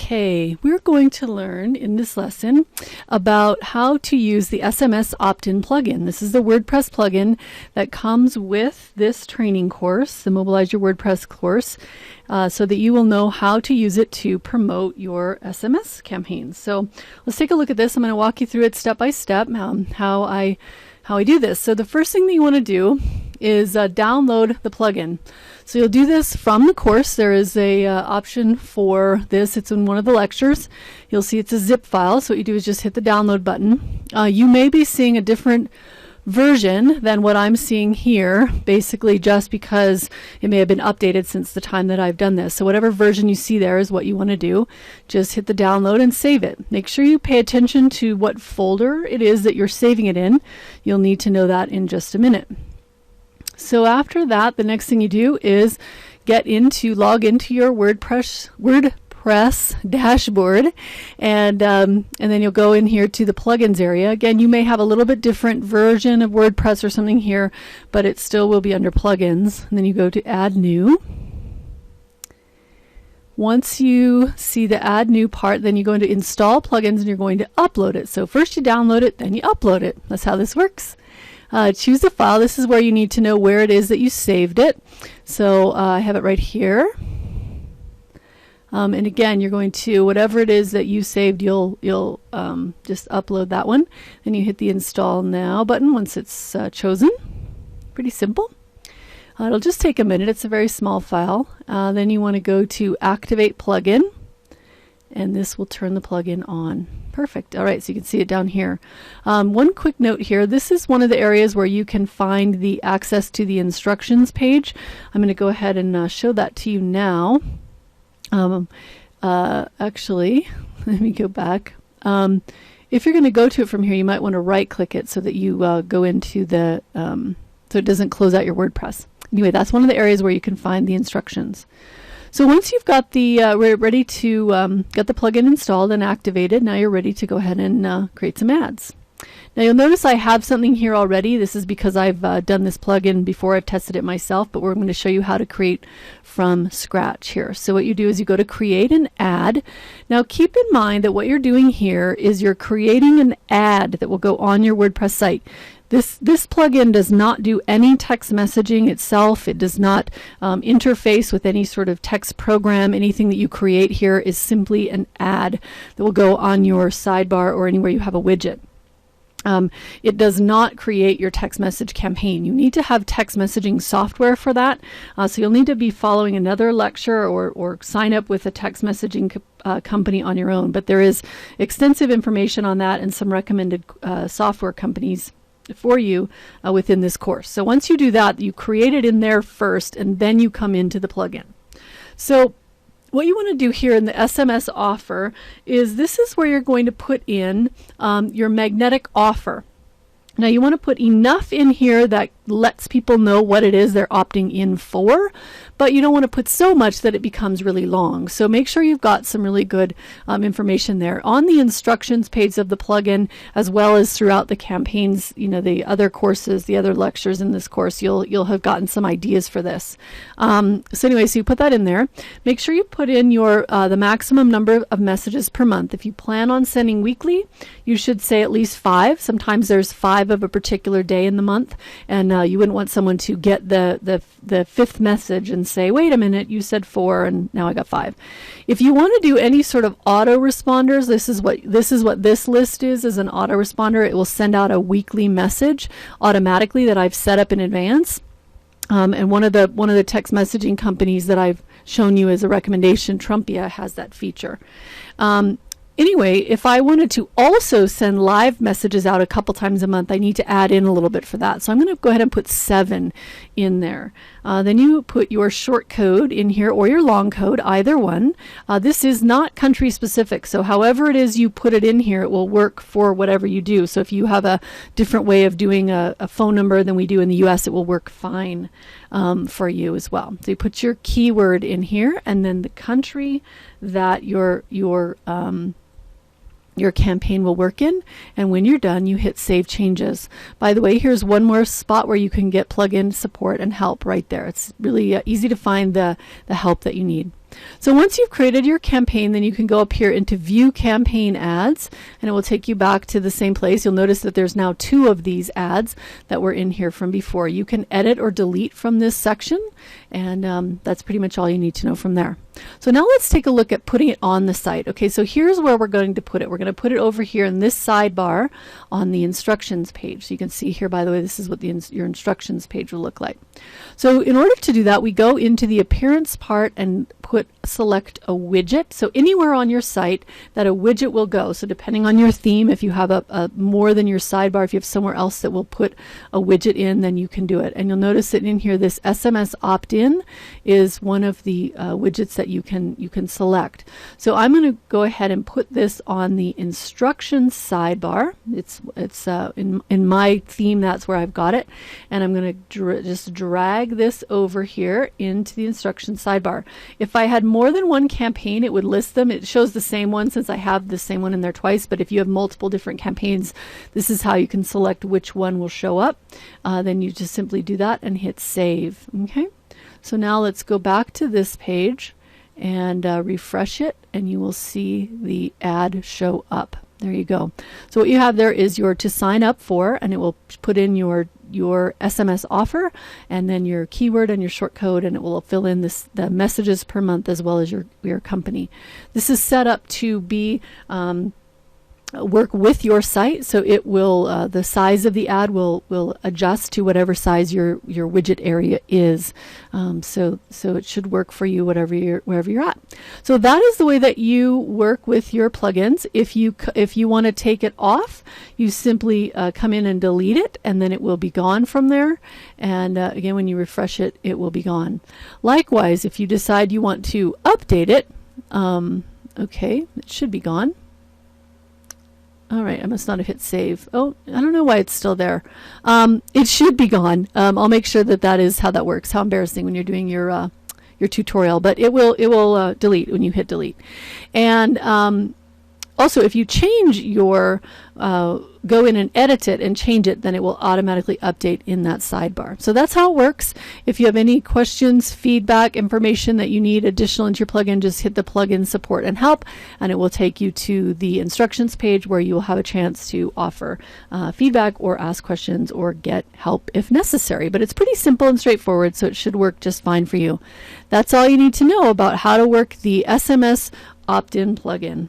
Okay, we're going to learn in this lesson about how to use the SMS opt-in plugin. This is the WordPress plugin that comes with this training course, the Mobilize Your WordPress course, so that you will know how to use it to promote your SMS campaigns. So let's take a look at this. I'm going to walk you through it step by step, how I do this. So the first thing that you want to do is download the plugin. So you'll do this from the course. There is a option for this. It's in one of the lectures. You'll see it's a zip file. So what you do is just hit the download button. You may be seeing a different version than what I'm seeing here, basically just because it may have been updated since the time that I've done this. So whatever version you see there is what you want to do. Just hit the download and save it. Make sure you pay attention to what folder it is that you're saving it in. You'll need to know that in just a minute. So after that, the next thing you do is log into your WordPress dashboard, and then you'll go in here to the plugins area. Again, you may have a little bit different version of WordPress or something here, but it still will be under plugins. And then you go to add new. Once you see the add new part, then you go into install plugins and you're going to upload it. So first you download it, then you upload it. That's how this works. Choose the file. This is where you need to know where it is that you saved it. So I have it right here. And again, you're going to, whatever it is that you saved, you'll just upload that one. Then you hit the install now button once it's chosen. Pretty simple. It'll just take a minute. It's a very small file. Then you want to go to activate plugin, and this will turn the plugin on. Perfect. All right, so you can see it down here. One quick note here. This is one of the areas where you can find the access to the instructions page. I'm going to go ahead and show that to you now. Actually, let me go back. If you're going to go to it from here, you might want to right-click it so that you go into the, so it doesn't close out your WordPress. Anyway, that's one of the areas where you can find the instructions. So once you've got the ready to get the plugin installed and activated, now you're ready to go ahead and create some ads. Now you'll notice I have something here already. This is because I've done this plugin before. I've tested it myself, but we're going to show you how to create from scratch here. So what you do is you go to create an ad. Now keep in mind that what you're doing here is you're creating an ad that will go on your WordPress site. This plugin does not do any text messaging itself. It does not interface with any sort of text program. Anything that you create here is simply an ad that will go on your sidebar or anywhere you have a widget. It does not create your text message campaign. You need to have text messaging software for that. So you'll need to be following another lecture or sign up with a text messaging company on your own. But there is extensive information on that and some recommended software companies for you within this course. So once you do that, you create it in there first, and then you come into the plugin. So what you want to do here in the SMS offer is this is where you're going to put in your magnetic offer. Now you want to put enough in here that lets people know what it is they're opting in for, but you don't want to put so much that it becomes really long. So make sure you've got some really good information there on the instructions page of the plugin, as well as throughout the campaigns, the other courses, the other lectures in this course, you'll have gotten some ideas for this. So anyway, so you put that in there. Make sure you put in your the maximum number of messages per month. If you plan on sending weekly, you should say at least 5. Sometimes there's 5 of a particular day in the month, and you wouldn't want someone to get the 5th message and say, wait a minute, you said 4 and now I got 5. If you want to do any sort of autoresponders, this is what this list is an autoresponder. It will send out a weekly message automatically that I've set up in advance. And one of the text messaging companies that I've shown you as a recommendation, Trumpia, has that feature. Anyway, if I wanted to also send live messages out a couple times a month, I need to add in a little bit for that. So I'm going to go ahead and put 7 in there. Then you put your short code in here or your long code, either one. This is not country specific, so however it is you put it in here, it will work for whatever you do. So if you have a different way of doing a phone number than we do in the US, it will work fine for you as well. So you put your keyword in here, and then the country that your campaign will work in, and when you're done, you hit Save Changes. By the way, here's one more spot where you can get plugin support and help right there. It's really easy to find the help that you need. So once you've created your campaign, then you can go up here into View Campaign Ads, and it will take you back to the same place. You'll notice that there's now 2 of these ads that were in here from before. You can edit or delete from this section, and that's pretty much all you need to know from there. So now let's take a look at putting it on the site. Okay, so here's where we're going to put it. We're going to put it over here in this sidebar on the instructions page. So you can see here, by the way, this is what your instructions page will look like. So in order to do that, we go into the appearance part and select a widget. So anywhere on your site that a widget will go. So depending on your theme, if you have a more than your sidebar, if you have somewhere else that will put a widget in, then you can do it. And you'll notice that in here, this SMS opt-in is one of the widgets that you can select. So I'm going to go ahead and put this on the instructions sidebar. It's in my theme, that's where I've got it, and I'm going to just drag this over here into the instructions sidebar. If I had more than one campaign, it would list them. It shows the same one since I have the same one in there twice, but if you have multiple different campaigns, this is how you can select which one will show up. Then you just simply do that and hit save. Okay, so now let's go back to this page and refresh it, and you will see the ad show up. There you go. So what you have there is your to sign up for, and it will put in your SMS offer and then your keyword and your short code, and it will fill in the messages per month as well as your company. This is set up to be work with your site, so it will the size of the ad will adjust to whatever size your widget area is. So it should work for you wherever you're at. So that is the way that you work with your plugins. If you want to take it off, you simply come in and delete it, and then it will be gone from there. And again, when you refresh it, it will be gone. Likewise, if you decide you want to update it, okay, it should be gone. All right, I must not have hit save. Oh, I don't know why it's still there. It should be gone. I'll make sure that is how that works. How embarrassing when you're doing your tutorial, but it will delete when you hit delete. And also, if you change your go in and edit it and change it, then it will automatically update in that sidebar. So that's how it works. If you have any questions, feedback, information that you need additional into your plugin, just hit the plugin support and help, and it will take you to the instructions page where you will have a chance to offer feedback or ask questions or get help if necessary. But it's pretty simple and straightforward, so it should work just fine for you. That's all you need to know about how to work the SMS opt-in plugin.